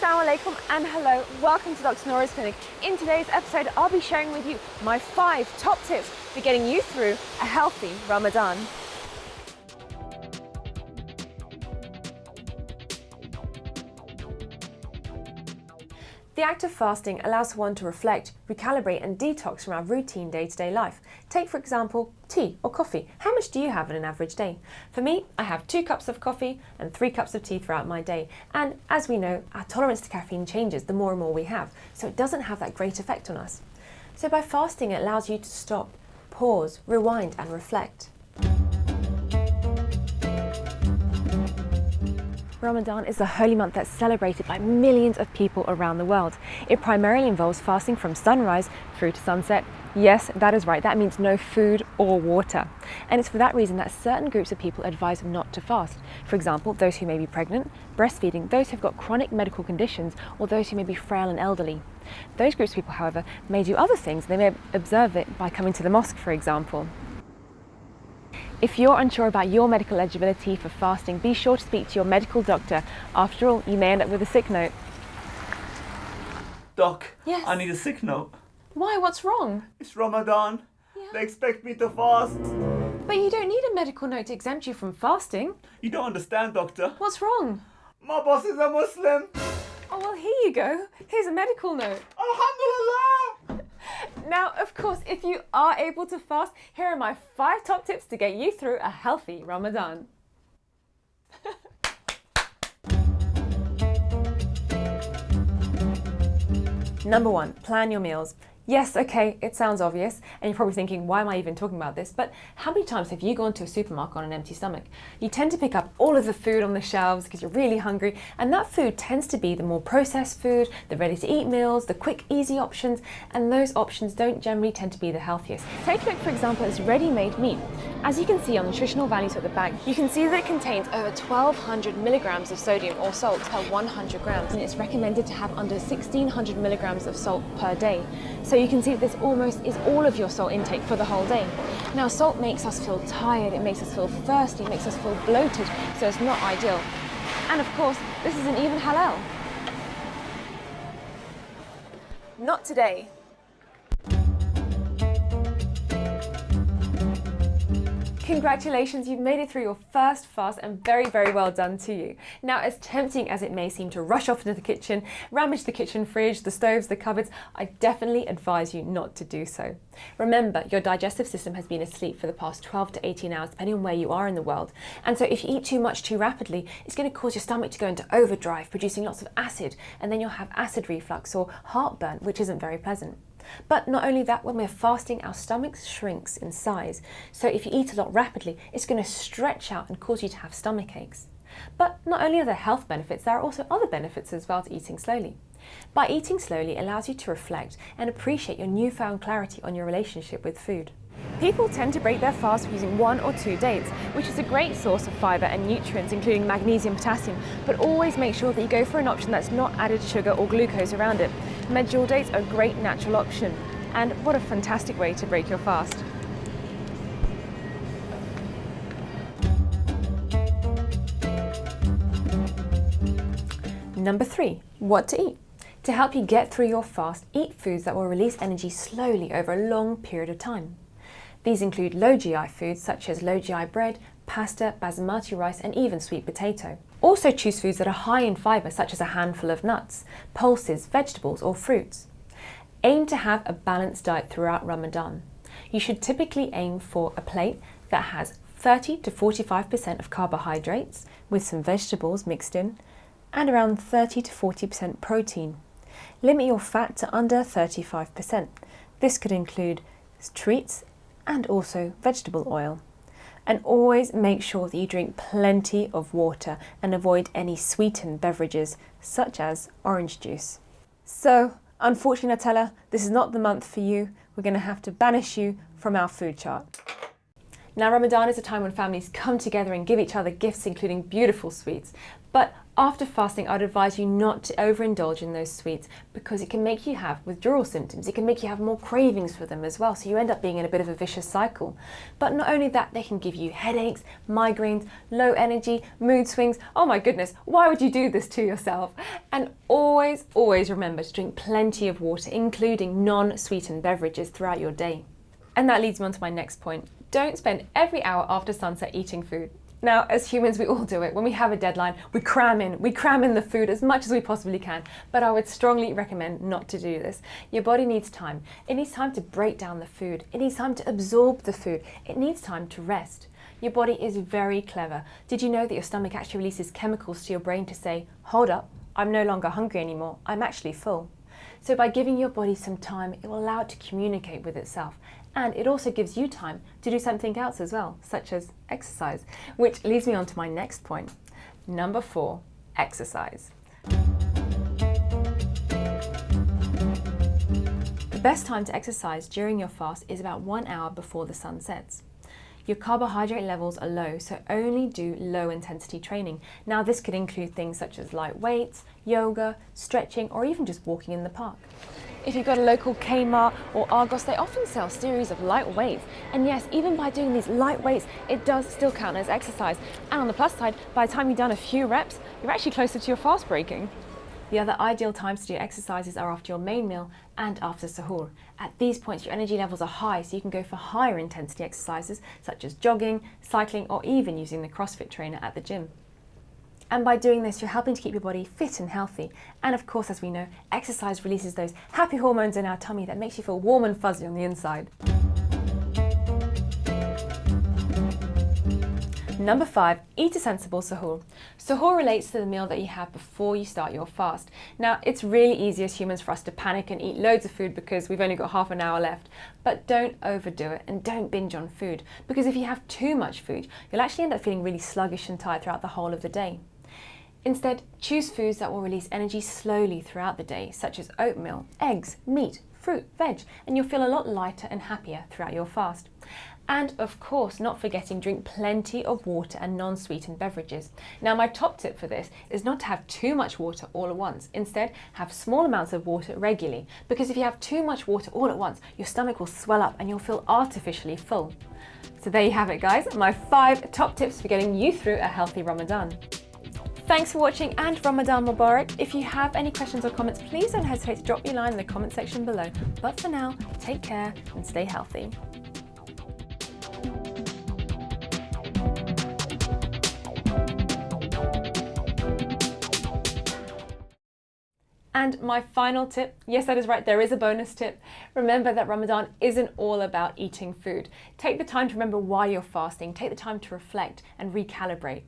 Assalamu alaikum and hello, welcome to Dr. Nora's Clinic. In today's episode, I'll be sharing with you my 5 top tips for getting you through a healthy Ramadan. The act of fasting allows one to reflect, recalibrate and detox from our routine day-to-day life. Take for example, tea or coffee. How much do you have in an average day? For me, I have 2 cups of coffee and 3 cups of tea throughout my day. And as we know, our tolerance to caffeine changes the more and more we have, so it doesn't have that great effect on us. So by fasting, it allows you to stop, pause, rewind and reflect. Ramadan is the holy month that's celebrated by millions of people around the world. It primarily involves fasting from sunrise through to sunset. Yes, that is right, that means no food or water. And it's for that reason that certain groups of people advise not to fast. For example, those who may be pregnant, breastfeeding, those who've got chronic medical conditions, or those who may be frail and elderly. Those groups of people, however, may do other things. They may observe it by coming to the mosque, for example. If you're unsure about your medical eligibility for fasting, be sure to speak to your medical doctor. After all, you may end up with a sick note. Doc, Yes? I need a sick note. Why? What's wrong? It's Ramadan. Yeah. They expect me to fast. But you don't need a medical note to exempt you from fasting. You don't understand, doctor. What's wrong? My boss is a Muslim. Oh, well, here you go. Here's a medical note. Alhamdulillah. Now, of course, if you are able to fast, here are my 5 top tips to get you through a healthy Ramadan. Number 1, plan your meals. Yes, okay, it sounds obvious, and you're probably thinking, why am I even talking about this? But how many times have you gone to a supermarket on an empty stomach? You tend to pick up all of the food on the shelves because you're really hungry, and that food tends to be the more processed food, the ready-to-eat meals, the quick, easy options, and those options don't generally tend to be the healthiest. Take a look, for example, at ready-made meat. As you can see on nutritional values at the back, you can see that it contains over 1,200 milligrams of sodium or salt per 100 grams, and it's recommended to have under 1,600 milligrams of salt per day. So you can see that this almost is all of your salt intake for the whole day. Now, salt makes us feel tired, it makes us feel thirsty, it makes us feel bloated, so it's not ideal. And of course, this isn't even halal. Not today. Congratulations, you've made it through your first fast and very, very well done to you. Now, as tempting as it may seem to rush off into the kitchen, rummage the kitchen fridge, the stoves, the cupboards, I definitely advise you not to do so. Remember, your digestive system has been asleep for the past 12 to 18 hours, depending on where you are in the world. And so if you eat too much too rapidly, it's going to cause your stomach to go into overdrive, producing lots of acid, and then you'll have acid reflux or heartburn, which isn't very pleasant. But not only that, when we're fasting, our stomach shrinks in size. So if you eat a lot rapidly, it's going to stretch out and cause you to have stomach aches. But not only are there health benefits, there are also other benefits as well to eating slowly. By eating slowly, it allows you to reflect and appreciate your newfound clarity on your relationship with food. People tend to break their fast using 1 or 2 dates, which is a great source of fibre and nutrients, including magnesium and potassium, but always make sure that you go for an option that's not added sugar or glucose around it. Medjool dates are a great natural option, and what a fantastic way to break your fast. Number 3, what to eat. To help you get through your fast, eat foods that will release energy slowly over a long period of time. These include low GI foods such as low GI bread, pasta, basmati rice and even sweet potato. Also choose foods that are high in fibre such as a handful of nuts, pulses, vegetables or fruits. Aim to have a balanced diet throughout Ramadan. You should typically aim for a plate that has 30 to 45% of carbohydrates with some vegetables mixed in and around 30 to 40% protein. Limit your fat to under 35%. This could include treats and also vegetable oil. And always make sure that you drink plenty of water and avoid any sweetened beverages such as orange juice. So, unfortunately Nutella, this is not the month for you. We're going to have to banish you from our food chart. Now, Ramadan is a time when families come together and give each other gifts, including beautiful sweets. But After fasting, I'd advise you not to overindulge in those sweets because it can make you have withdrawal symptoms. It can make you have more cravings for them as well, so you end up being in a bit of a vicious cycle. But not only that, they can give you headaches, migraines, low energy, mood swings. Oh my goodness, why would you do this to yourself? And always, always remember to drink plenty of water, including non-sweetened beverages throughout your day. And that leads me on to my next point. Don't spend every hour after sunset eating food. Now, as humans, we all do it. When we have a deadline, we cram in the food as much as we possibly can. But I would strongly recommend not to do this. Your body needs time. It needs time to break down the food. It needs time to absorb the food. It needs time to rest. Your body is very clever. Did you know that your stomach actually releases chemicals to your brain to say, hold up, I'm no longer hungry anymore, I'm actually full. So by giving your body some time, it will allow it to communicate with itself. And it also gives you time to do something else as well, such as exercise, which leads me on to my next point. Number 4, exercise. The best time to exercise during your fast is about 1 hour before the sun sets. Your carbohydrate levels are low, so only do low intensity training. Now this could include things such as light weights, yoga, stretching, or even just walking in the park. If you've got a local Kmart or Argos, they often sell a series of light weights. And yes, even by doing these light weights, it does still count as exercise. And on the plus side, by the time you've done a few reps, you're actually closer to your fast breaking. The other ideal times to do exercises are after your main meal and after sahur. At these points, your energy levels are high, so you can go for higher intensity exercises such as jogging, cycling, or even using the CrossFit trainer at the gym. And by doing this, you're helping to keep your body fit and healthy. And of course, as we know, exercise releases those happy hormones in our tummy that makes you feel warm and fuzzy on the inside. Number 5, eat a sensible sahur. Sahur relates to the meal that you have before you start your fast. Now, it's really easy as humans for us to panic and eat loads of food because we've only got half an hour left. But don't overdo it and don't binge on food, because if you have too much food, you'll actually end up feeling really sluggish and tired throughout the whole of the day. Instead, choose foods that will release energy slowly throughout the day, such as oatmeal, eggs, meat, fruit, veg, and you'll feel a lot lighter and happier throughout your fast. And of course, not forgetting, drink plenty of water and non-sweetened beverages. Now, my top tip for this is not to have too much water all at once. Instead, have small amounts of water regularly, because if you have too much water all at once, your stomach will swell up and you'll feel artificially full. So there you have it, guys, my 5 top tips for getting you through a healthy Ramadan. Thanks for watching, and Ramadan Mubarak. If you have any questions or comments, please don't hesitate to drop me a line in the comment section below. But for now, take care and stay healthy. And my final tip, yes, that is right, there is a bonus tip. Remember that Ramadan isn't all about eating food. Take the time to remember why you're fasting. Take the time to reflect and recalibrate.